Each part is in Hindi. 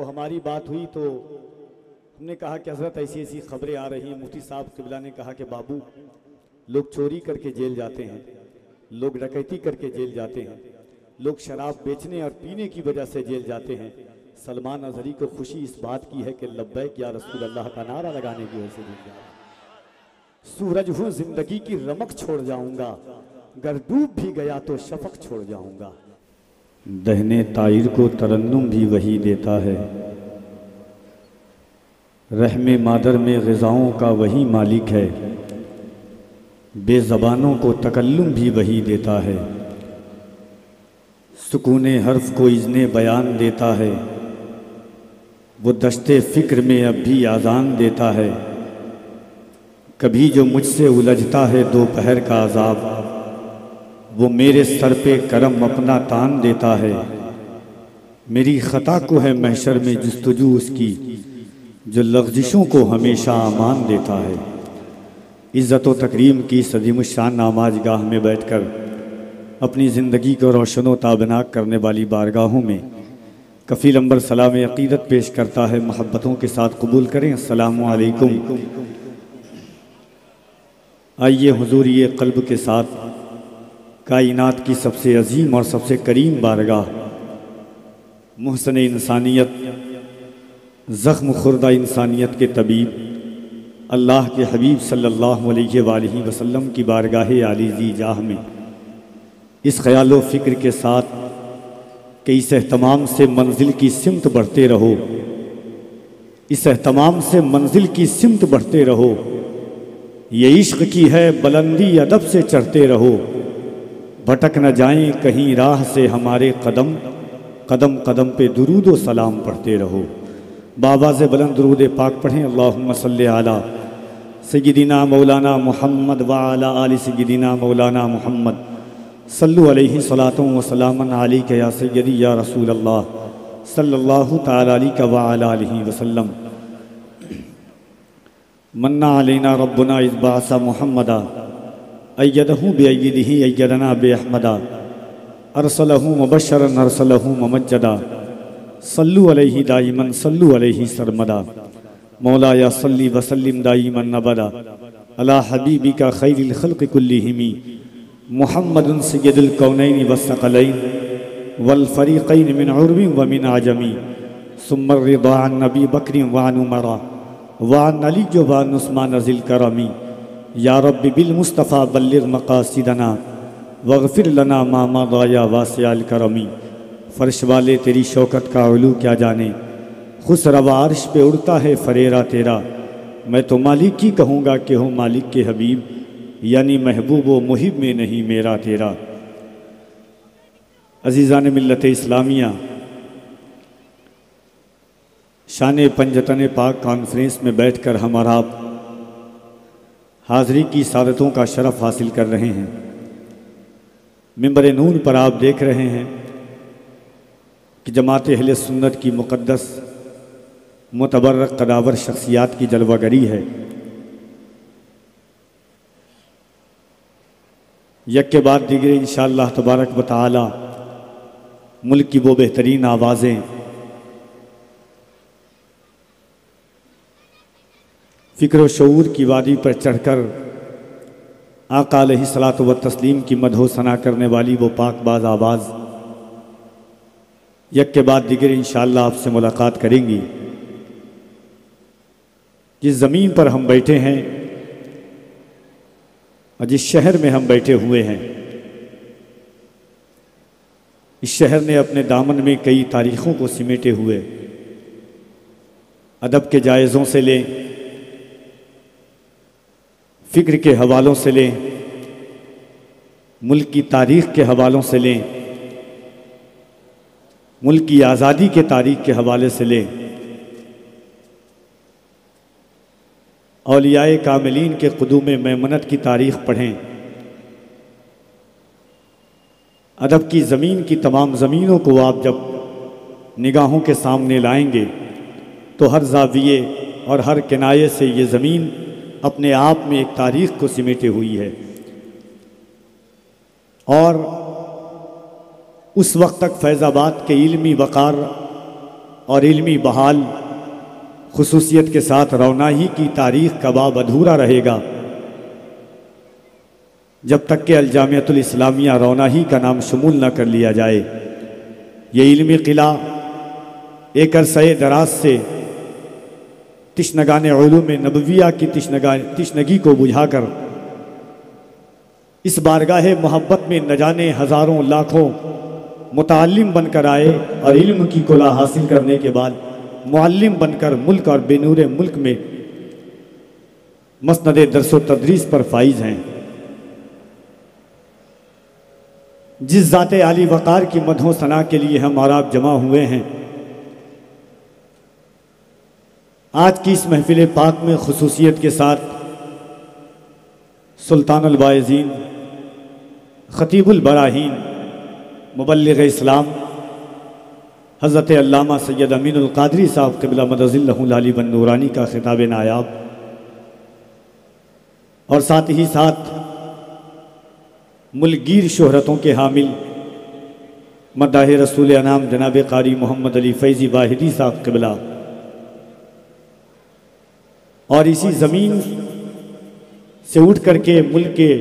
तो हमारी बात हुई तो हमने कहा कि हज़रत ऐसी ऐसी खबरें आ रही हैं। मुफ्ती साहब क़िबला ने कहा कि बाबू, लोग चोरी करके जेल जाते हैं, लोग डकैती करके जेल जाते हैं, लोग शराब बेचने और पीने की वजह से जेल जाते हैं। सलमान अज़हरी को खुशी इस बात की है कि लब्बैक या रसूल अल्लाह का नारा लगाने की वजह से जेल जा रहा है। सूरज हूँ जिंदगी की रमक छोड़ जाऊंगा, गर डूब भी गया तो शफक छोड़ जाऊंगा। दहने ताइर को तरन्नुम भी वही देता है, रहमे मादर में ग़िज़ाओं का वही मालिक है, बेज़बानों को तकल्लुम भी वही देता है, सुकूने हर्फ को इज़्ने बयान देता है, वो दश्ते फ़िक्र में अब भी आज़ान देता है। कभी जो मुझसे उलझता है दोपहर का अज़ाब, वो मेरे सर पे करम अपना तान देता है। मेरी ख़ता को है महशर में जुस्तजू उसकी, जो लग़ज़िशों को हमेशा अमान देता है। इज़्ज़त व तकरीम की सदीमुश्शान नमाज़गाह में बैठकर अपनी ज़िंदगी को रोशन व ताबनाक करने वाली बारगाहों में कफ़ील अंबर सलाम अक़ीदत पेश करता है। मोहब्बतों के साथ कबूल करें। अस्सलामु अलैकुम। आइए हुज़ूर ये क़ल्ब के साथ कायनात की सबसे अजीम और सबसे करीम बारगाह, मुहसन इंसानियत, ज़ख्म खुर्दा इंसानियत के तबीब अल्लाह के हबीब सल्लल्लाहु अलैहि वसल्लम की बारगाह आली जाह में इस ख़याल व फ़िक्र के साथ कि इस एहतमाम से मंजिल की सिमत बढ़ते रहो, इस एहतमाम से मंजिल की सिमत बढ़ते रहो। ये इश्क़ की है बुलंदी, अदब से चढ़ते रहो, भटक न जाएं कहीं राह से हमारे कदम, कदम कदम पे दुरूद व सलाम पढ़ते रहो। बाबा से बुलंद दुरूद पाक पढ़ें। अल्लाहुम्मा सल्ली अला सय्यिदिना मौलाना मुहम्मद व अला आलि सय्यिदिना मौलाना मुहम्मद, सल्लु अलैहि सलातु व सलामन अलैका या सय्यदी या रसूल अल्लाह सल्लल्लाहु तआला अलैहि व अला आलिहि वसल्लम। मन्ना अलैना रब्बुना इज़ बअसा मुहम्मदा, अय्यदहु बिअय्यदिही अय्यदना बिअहमदा, अरसलहु मुबश्शरन अरसलहु मुमज्जदा, सल्लु अलैहि दाइमन सल्लु अलैहि सरमदा। मौला या सल्ली व सल्लिम दाइमन अबदा अला हबीबिका खैरिल खल्क़ि कुल्लिहिमी, मुहम्मदुन सय्यदुल कौनैनि वस्सक़लैन वल फ़रीक़ैन मिन उर्बिन व मिन आजमी, सुम्मा रिदा अन नबी बकरी व अन उमरा व अन अली व अन उस्मान ज़िल करमी। या रब्बि बिल मुस्तफ़ा बल्लिग़ मक़ासिदना वग़फ़िर लना मा मज़ा या वासिअल करमी। फ़र्श वाले तेरी शौकत का उलू क्या जाने, खुसरवा अर्श पे उड़ता है फरेरा तेरा। मैं तो मालिक ही कहूँगा कि हो मालिक के हबीब, यानी महबूब व मुहिब में नहीं मेरा तेरा। अज़ीज़ान मिल्लत इस्लामिया, शान पंजतन पाक कॉन्फ्रेंस में बैठकर हमारा हाज़री की सादतों का शरफ़ हासिल कर रहे हैं। मिंबर नूर पर आप देख रहे हैं कि जमात अहले सुन्नत की मुक़द्दस मुतबर्रक कदावर शख्सियात की जलवागरी है। यक के बाद दीगर इंशाअल्लाह तबारक व तआला मुल्क की वो बेहतरीन आवाज़ें फ़िक्र व शऊर की वादी पर चढ़कर आका अलैहिस्सलातु व तस्लीम की मदहो सना करने वाली वो पाकबाज आवाज़ यक के बाद दीगर इंशाअल्लाह आपसे मुलाकात करेंगी। जिस ज़मीन पर हम बैठे हैं और जिस शहर में हम बैठे हुए हैं, इस शहर ने अपने दामन में कई तारीख़ों को सिमेटे हुए, अदब के जायज़ों से लें, फ़िक्र के हवालों से लें, मुल्क की तारीख़ के हवालों से लें, मुल्क की आज़ादी के तारीख़ के हवाले से लें, औलियाए कामिलीन के क़ुदूम मैमनत की तारीख़ पढ़ें, अदब की ज़मीन की तमाम ज़मीनों को आप जब निगाहों के सामने लाएंगे तो हर ज़ाविये और हर किनाये से ये ज़मीन अपने आप में एक तारीख़ को सिमेटे हुई है। और उस वक्त तक फैज़ाबाद के इल्मी वक़ार और इल्मी बहाल खुसूसियत के साथ रौनाही की तारीख़ का बाब अधूरा रहेगा जब तक कि अल-जामिअतुल इस्लामिया रौनाही का नाम शुमूल न कर लिया जाए। ये इल्मी किला एक अरसे दराज से तिश्नगान उलूम नबविया की तिश्नगी को बुझाकर इस बारगाह मोहब्बत में न जाने हज़ारों लाखों मुताल्लिम बनकर आए और इल्म की कुला हासिल करने के बाद मुअल्लिम बनकर मुल्क और बेनूर मुल्क में मसनद दर्स व तदरीस पर फाइज हैं। जिस ज़ाते आली वक़ार की मदहो सना के लिए हम और आप जमा हुए हैं, आज की इस महफिल पाक में खुसूसियत के साथ सुल्तानुल वाइज़ीन, ख़तीबुल बराहीन, मुबल्लिग़ इस्लाम हज़रत अल्लामा सैयद अमीनुल क़ादरी साहब क़िबला मदज़िल्लहुल आली वन नूरानी का ख़िताब नायाब और साथ ही साथ मुल्कगीर शोहरतों के हामिल मद्दाह रसूल अनाम जनाब क़ारी मोहम्मद अली फ़ैज़ी वाहिदी साहब क़िबला और इसी ज़मीन से उठ करके मुल्क के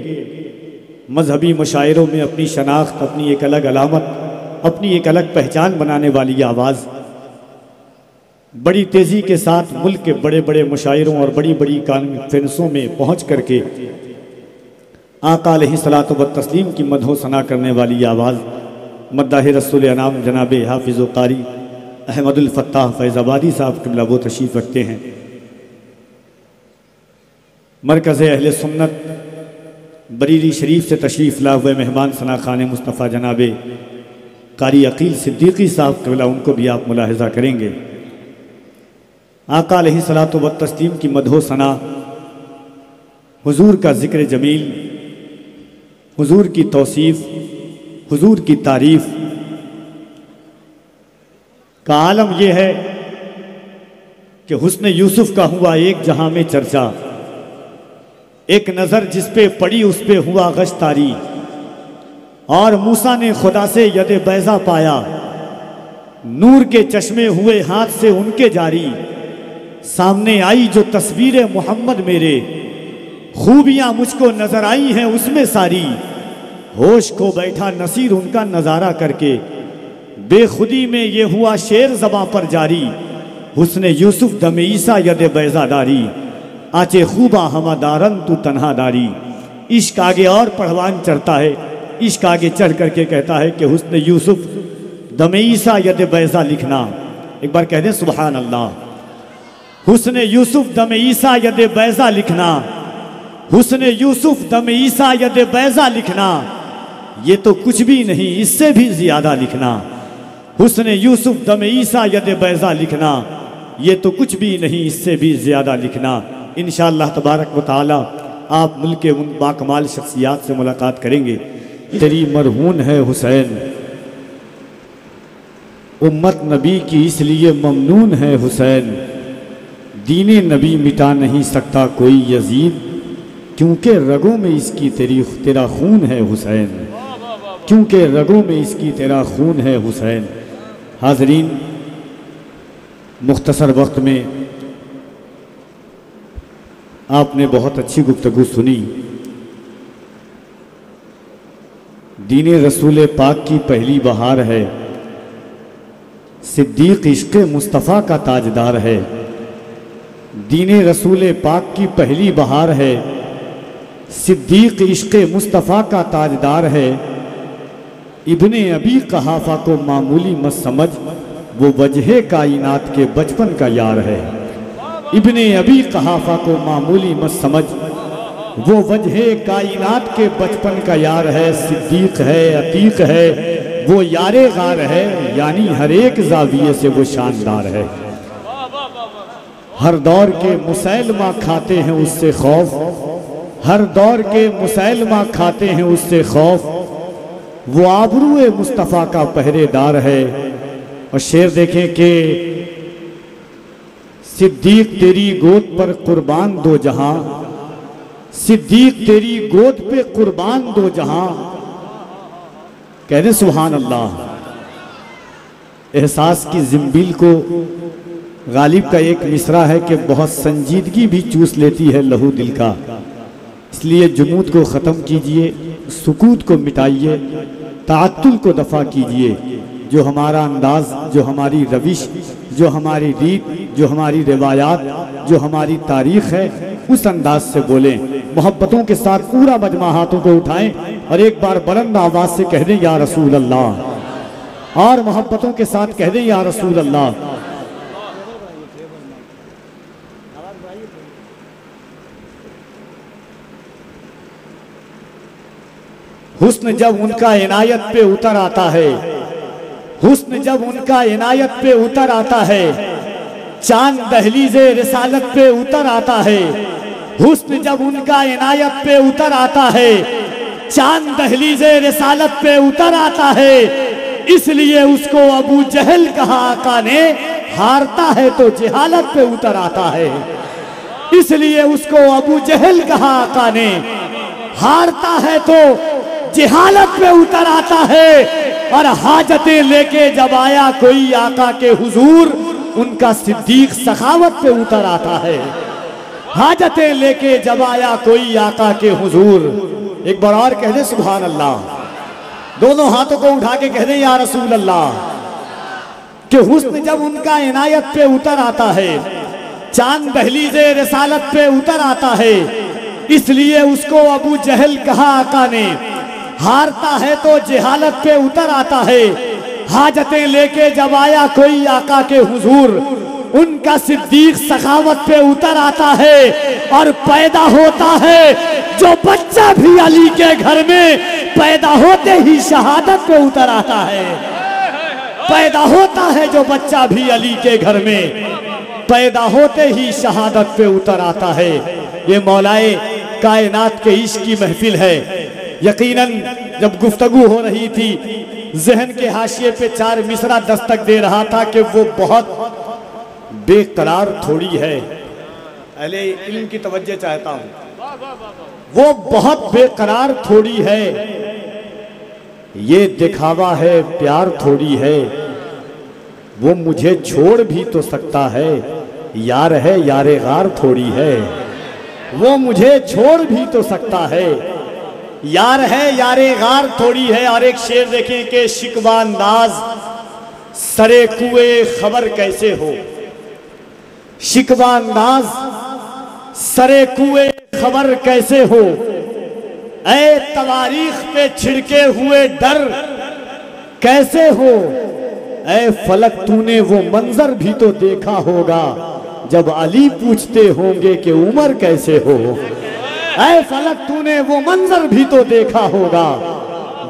मजहबी मुशायरों में अपनी शनाख्त, अपनी एक अलग अलामत, अपनी एक अलग पहचान बनाने वाली आवाज़ बड़ी तेज़ी के साथ मुल्क के बड़े बड़े मुशायरों और बड़ी बड़ी कॉन्फ्रेंसों में पहुँच करके आका अलैहिस्सलातु व तस्लीम की मदहो सना करने वाली आवाज़ मद्दाह रसूल अनाम जनाब हाफिज़ क़ारी अहमदुल फ़त्ताह फैज़ाबादी साहब क़िबला वो तशरीफ़ रखते हैं। मरकज़ अहले सुन्नत बरीली शरीफ से तशरीफ़ ला हुए मेहमान सना खान मुस्तफ़ा जनाब क़ारी अकील सिद्दीक़ी साहब क़िबला, उनको भी आप मुलाहिज़ा करेंगे। आका अलैहिस्सलातु व तस्लीम की मदहो सना, हुज़ूर का ज़िक्र जमील, हुज़ूर की तौसीफ़, हुज़ूर की तारीफ़ का आलम यह है कि हुस्न यूसुफ़ का हुआ एक जहां में चर्चा, एक नज़र जिस पे पड़ी उस पे हुआ गश्तारी, और मूसा ने खुदा से यद बैज़ा पाया, नूर के चश्मे हुए हाथ से उनके जारी, सामने आई जो तस्वीर मोहम्मद मेरे, खूबियाँ मुझको नज़र आई हैं उसमें सारी, होश को बैठा नसीर उनका नज़ारा करके, बेखुदी में ये हुआ शेर ज़बां पर जारी, हुस्न यूसुफ दम ईसा यद बैज़ादारी, आचे खूबा हमादारन तू तन्हादारी। इश्क आगे और पढ़वान चढ़ता है, इश्क आगे चढ़ करके कहता है कि हुस्न यूसुफ दम ईसा यद बैज़ा लिखना। एक बार कह दें सुभान अल्लाह। हुस्न यूसुफ दम ईसा यद बैज़ा लिखना, हुस्न यूसुफ दम ईसा यद बैज़ा लिखना, ये तो कुछ भी नहीं इससे भी ज़्यादा लिखना। हुस्न यूसुफ दम ईसा यद बैज़ा लिखना, ये तो कुछ भी नहीं इससे भी ज़्यादा लिखना। इंशाअल्लाह तबारक व तआला आप मुल्क के उन बाकमाल शख्सियात से मुलाकात करेंगे। तेरी मरहून है हुसैन, उम्मत नबी की इसलिए ममनून है हुसैन, दीने नबी मिटा नहीं सकता कोई यजीद, क्योंकि रगों में इसकी तेरा खून है हुसैन, क्योंकि रगों में इसकी तेरा खून है हुसैन। हाज़रीन, मुख्तसर वक्त में आपने बहुत अच्छी गुफ्तगू सुनी। दीने रसूल पाक की पहली बहार है, सिद्दीक़ इश्क़ मुस्तफ़ा का ताजदार है। दीने रसूल पाक की पहली बहार है, सिद्दीक़ इश्क़ मुस्तफ़ा का ताजदार है। इब्ने अबी कहाफ़ा को मामूली मत समझ, वो वजह कायनात के बचपन का यार है। इब्ने अबी कहाफ़ा को मामूली मत समझ, वो वजह कायनात के बचपन का यार है। सिद्दीक़ है, अतीक़ है, वो यारे गार है, यानी हर एक ज़ाविये से वो शानदार है। हर दौर के मुसैलमा खाते हैं उससे खौफ, हर दौर के मुसैलमा खाते हैं उससे खौफ, वो आबरूए मुस्तफ़ा का पहरेदार है। और शेर देखें कि सिद्दीक़ तेरी गोद पर कुर्बान दो जहां, सिद्दीक़ तेरी गोद पे कुर्बान दो जहां। कह दे सुभान अल्लाह। एहसास की जिम्बिल को गालिब का एक मिसरा है कि बहुत संजीदगी भी चूस लेती है लहू दिल का। इसलिए जुमूद को ख़त्म कीजिए, सुकूत को मिटाइए, ताअत्तुल को दफ़ा कीजिए। जो हमारा अंदाज, जो हमारी रविश, जो हमारी रीत, जो हमारी रिवायात, जो हमारी तारीख़ है, उस अंदाज से बोलें। मोहब्बतों के साथ पूरा मजमा हाथों को उठाएं और एक बार बुलंद आवाज़ से कह दें या रसूल अल्लाह, और मोहब्बतों के साथ कह दें या रसूल अल्लाह। हुस्न जब उनका इनायत पे उतर आता है, हुस्न जब उनका इनायत पे उतर आता है, चांद दहलीज़े रिसालत पे उतर आता है। हुस्न जब उनका इनायत पे उतर आता है, चांद दहलीज़े रिसालत पे उतर आता है। इसलिए उसको अबू जहल कहा आका ने, हारता है तो जहालत पे उतर आता है। इसलिए उसको अबू जहल कहा आका ने, हारता है तो जहालत पे उतर आता है। और हाजतें लेके जब आया कोई आका के हुजूर, उनका सिद्दीक सखावत पे उतर आता है। हाजतें लेके जब आया कोई आका के हुजूर, एक बार और कह दे सुभान अल्लाह, दोनों हाथों को उठा के कह दे या रसूल अल्लाह। कि हुस्न जब उनका इनायत पे उतर आता है, चांद दहलीज़े रिसालत पे उतर आता है। इसलिए उसको अबू जहल कहा आका ने, हारता है तो जहालत पे उतर आता है। हाजतें लेके जब आया कोई आका के हुजूर, उनका सिद्दीक सखावत पे उतर आता है। और पैदा होता है जो बच्चा भी अली के घर में, पैदा होते ही शहादत पे उतर आता है। पैदा होता है जो बच्चा भी अली के घर में, पैदा होते ही शहादत पे उतर आता है। ये मौलाए कायनात के इश्क की महफिल है। यकीनन जब गुफ्तगू हो रही थी, जहन के हाशिए पे चार मिसरा दस्तक दे रहा था कि वो बहुत बेकरार थोड़ी है। अहले इल्म की तवज्जो चाहता हूँ। वो बहुत बेकरार थोड़ी है, ये दिखावा है प्यार थोड़ी है। वो मुझे छोड़ भी तो सकता है, यार है यारे गार थोड़ी है। वो मुझे छोड़ भी तो सकता है, यार है यारे गार थोड़ी है। और एक शेर देखें कि शिकवा अंदाज सरे कुए खबर कैसे हो, शिकवा अंदाज सरे कुए खबर कैसे हो। ऐ तवारीख पे छिड़के हुए डर कैसे हो। ऐ फलक तूने वो मंजर भी तो देखा होगा, जब अली पूछते होंगे कि उमर कैसे हो। ऐ फलक तूने वो मंजर भी तो देखा होगा,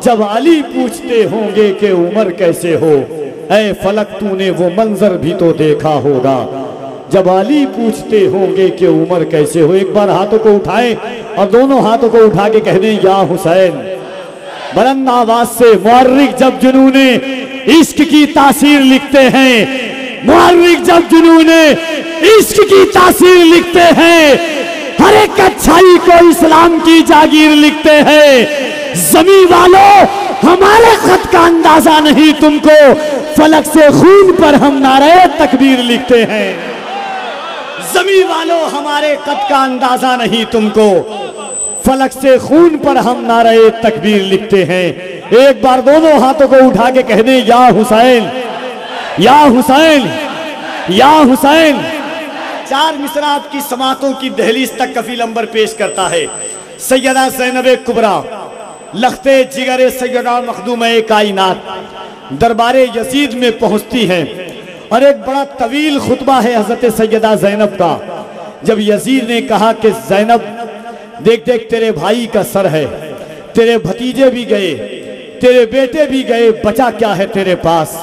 जब अली पूछते होंगे कि उमर कैसे हो। ऐ फलक तूने वो मंजर भी तो देखा होगा, जब अली पूछते होंगे कि उमर कैसे हो। एक बार हाथों को उठाएं और दोनों हाथों को उठा के कह दें या हुसैन। बुलंद आवाज से मुअर्रिख जब जुनूने इश्क की तासीर लिखते हैं, मुअर्रिख जब जुनूने इश्क की तासीर लिखते हैं, हर एक अच्छाई को इस्लाम की जागीर लिखते हैं। ज़मीं वालों हमारे खत का अंदाजा नहीं तुमको, फलक से खून पर हम नारे तकबीर लिखते हैं। ज़मीं वालों हमारे खत का अंदाजा नहीं तुमको, फलक से खून पर हम नारे तकबीर लिखते हैं। एक बार दोनों हाथों को उठा के कह दें या हुसैन, या हुसैन, या हुसैन। चार मिसरा आपकी समातों की दहलीज तक कफील अंबर पेश करता है। सैयदा ज़ैनब कुबरा लख्ते जिगर सैयदा मखदूम कायनात दरबारे यजीद में पहुंचती हैं और एक बड़ा तवील खुतबा है हजरत सैयदा ज़ैनब का। जब यजीद ने कहा कि ज़ैनब देख देख तेरे भाई का सर है, तेरे भतीजे भी गए, तेरे बेटे भी गए, बचा क्या है तेरे पास।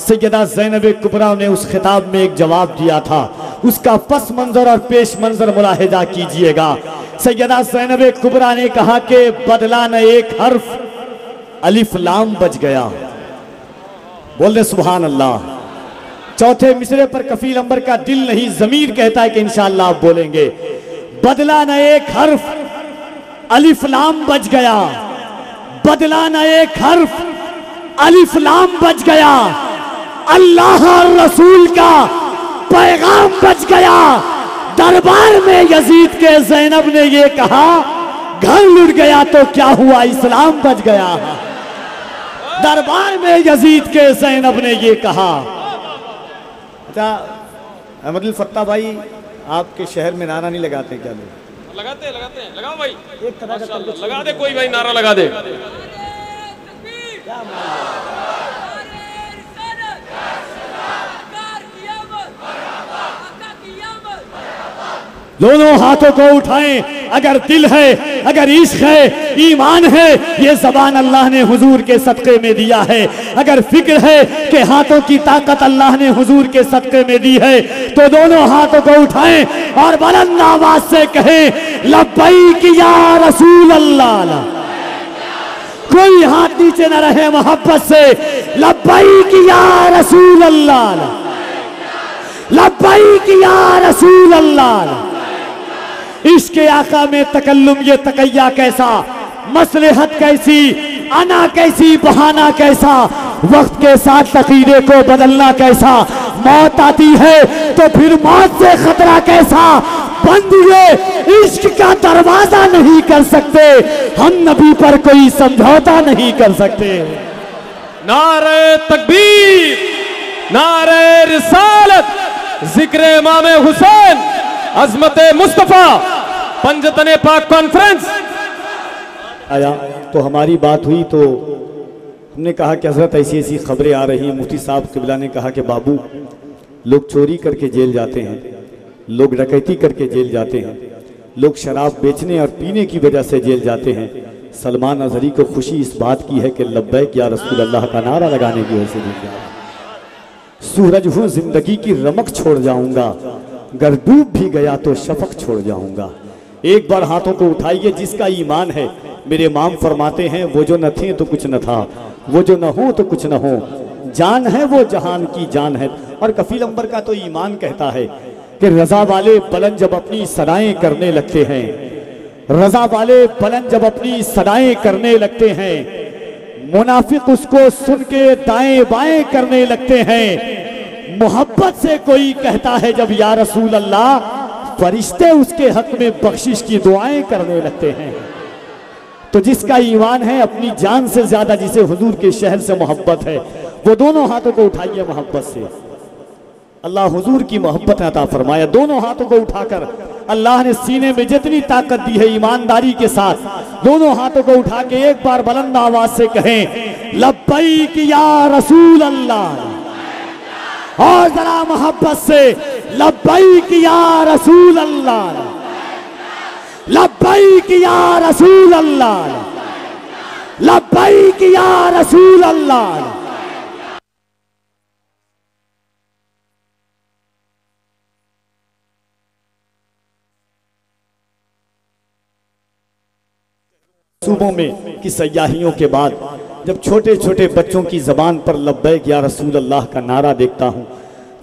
सैयदा ज़ैनब कुबरा ने उस खिताब में एक जवाब दिया था, उसका पस मंजर और पेश मंजर मुलाहिजा कीजिएगा। सैयदा ज़ैनब कुबरा ने कहा कि बदला न एक हर्फ, अलिफ लाम बच गया। बोल दे सुभान अल्लाह। चौथे मिसरे पर कफील अंबर का दिल नहीं ज़मीर कहता है कि इंशाअल्लाह आप बोलेंगे। बदला न एक हर्फ, अलिफ लाम बच गया। बदला न एक हर्फ, अलिफ लाम बच गया। अल्लाह और रसूल का पैगाम बच गया। दरबार में यजीद के ज़ैनब ने ये कहा, घर लुट गया तो क्या हुआ, इस्लाम बच गया। दरबार में यजीद के ज़ैनब ने ये कहा। अच्छा अहमद फत्ता भाई, आपके शहर में नारा नहीं लगाते क्या लोग? लगाते हैं, लगाओ भाई, एक तरह का लगा दे, कोई भाई नारा लगा दे। दोनों हाथों को उठाएं। अगर दिल है, अगर इश्क है, ईमान है, ये ज़बान अल्लाह ने हुजूर के सदक़े में दिया है। अगर फिक्र है कि हाथों की ताकत अल्लाह ने हुजूर के सदक़े में दी है, तो दोनों हाथों को उठाएं और बुलंद आवाज से कहें, लब्बैक या रसूल अल्लाह। कोई हाथ नीचे न रहे, मोहब्बत से लब्बैक या रसूल अल्लाह, लब्बैक या रसूल अल्लाह। इसके आका में तकल्लुम, ये तकैया कैसा, मसलहत कैसी, अना कैसी, बहाना कैसा, वक्त के साथ तकीरे को बदलना कैसा। मौत आती है तो फिर मौत से खतरा कैसा। बंदिए इश्क का दरवाजा नहीं कर सकते, हम नबी पर कोई समझौता नहीं कर सकते। नारे तकबीर, नारे रिसालत, जिक्र इमाम हुसैन, अजमत मुस्तफा, पंजतने पाक कॉन्फ्रेंस। आया तो हमारी बात हुई तो हमने कहा कि हजरत ऐसी ऐसी खबरें आ रही हैं। मुफ्ती साहब किबला ने कहा कि बाबू, लोग चोरी करके जेल जाते हैं, लोग डकैती करके जेल जाते हैं, लोग शराब बेचने और पीने की वजह से जेल जाते हैं। सलमान अजहरी को खुशी इस बात की है कि लब्बैक या रसूल अल्लाह का नारा लगाने की वजह से जेल जा रहा है। सूरज हूँ जिंदगी की रमक छोड़ जाऊंगा, गर डूब भी गया तो शफक छोड़ जाऊंगा। एक बार हाथों को उठाइए जिसका ईमान है। मेरे इमाम फरमाते हैं, वो जो न थे तो कुछ न था, वो जो न हो तो कुछ न हो, जान है वो जहान की जान है। और कफील अंबर का तो ईमान कहता है कि रजा वाले पलन जब अपनी सदाएं करने लगते हैं, रजा वाले पलन जब अपनी सदाएं करने लगते हैं, मुनाफिक उसको सुन के दाएं बाएं करने लगते हैं। मोहब्बत से कोई कहता है जब या रसूल अल्लाह, फरिश्ते उसके हक में बख्शिश की दुआएं करने लगते हैं। तो जिसका ईमान है, अपनी जान से ज्यादा जिसे हुजूर के शहर से मोहब्बत है, वो दोनों हाथों को उठाइए मोहब्बत से। अल्लाह हुजूर की मोहब्बत अता फरमाया। दोनों हाथों को उठाकर अल्लाह ने सीने में जितनी ताकत दी है, ईमानदारी के साथ दोनों हाथों को उठा के एक बार बुलंद आवाज से कहें, लब्बैक या रसूल अल्लाह। और जरा मोहब्बत से, लब्बैक या रसूल अल्लाह, लब्बैक या रसूल अल्लाह, लब्बैक या रसूल अल्लाह। सूबों में की सयाहियों के बाद जब छोटे छोटे बच्चों की जबान पर लब्बैक या रसूल अल्लाह का नारा देखता हूं,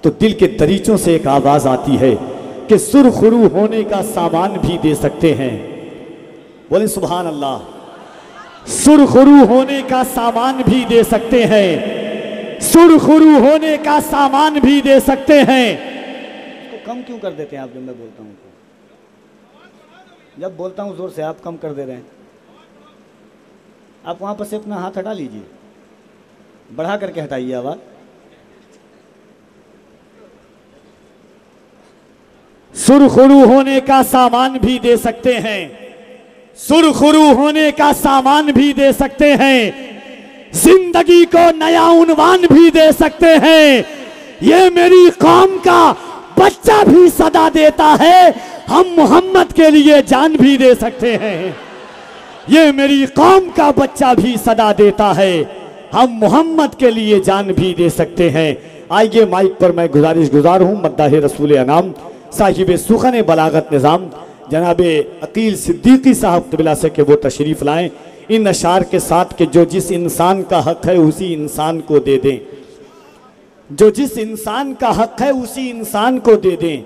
तो दिल के दरीचों से एक आवाज आती है कि सुरखरू होने का सामान भी दे सकते हैं। बोले सुभान अल्लाह। सुरखरू होने का सामान भी दे सकते हैं, सुरखरू होने का सामान भी दे सकते हैं। तो कम क्यों कर देते हैं आप जब मैं बोलता हूं? जब बोलता हूं जोर से आप कम कर दे रहे हैं। आप वहां पर से अपना हाथ हटा लीजिए, बढ़ा करके हटाइए आवाज। सुरखरू होने का सामान भी दे सकते हैं, सुरखरू होने का सामान भी दे सकते हैं, जिंदगी को नया उन्वान भी दे सकते हैं। ये मेरी कौम का बच्चा भी सदा देता है, हम मोहम्मद के लिए जान भी दे सकते हैं। ये मेरी कौम का बच्चा भी सदा देता है, हम मोहम्मद के लिए जान भी दे सकते हैं। आइए माइक पर मैं गुजार हूँ मद्दाह रसूल अनाम साहिब सुखन बलागत निज़ाम जनाब अकील सिद्दीकी साहब क़िबला से कि वो तशरीफ़ लाएँ इन अशार के साथ कि जो जिस इंसान का हक है उसी इंसान को दे दें, जो जिस इंसान का हक है उसी इंसान को दे दें।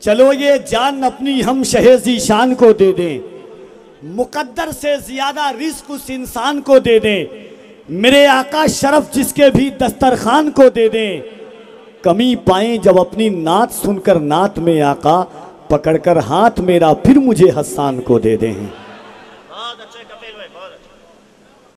चलो ये जान अपनी हम शहेज़ी शान को दे दें, मुकद्दर से ज़्यादा रिस्क उस इंसान को दे दें। मेरे आका शरफ जिसके भी दस्तरखान को दे दें, कमी पाएं जब अपनी नात सुनकर नात में आका, पकड़कर हाथ मेरा फिर मुझे हसान को दे दें। बहुत अच्छे कपिल भाई, बहुत अच्छे।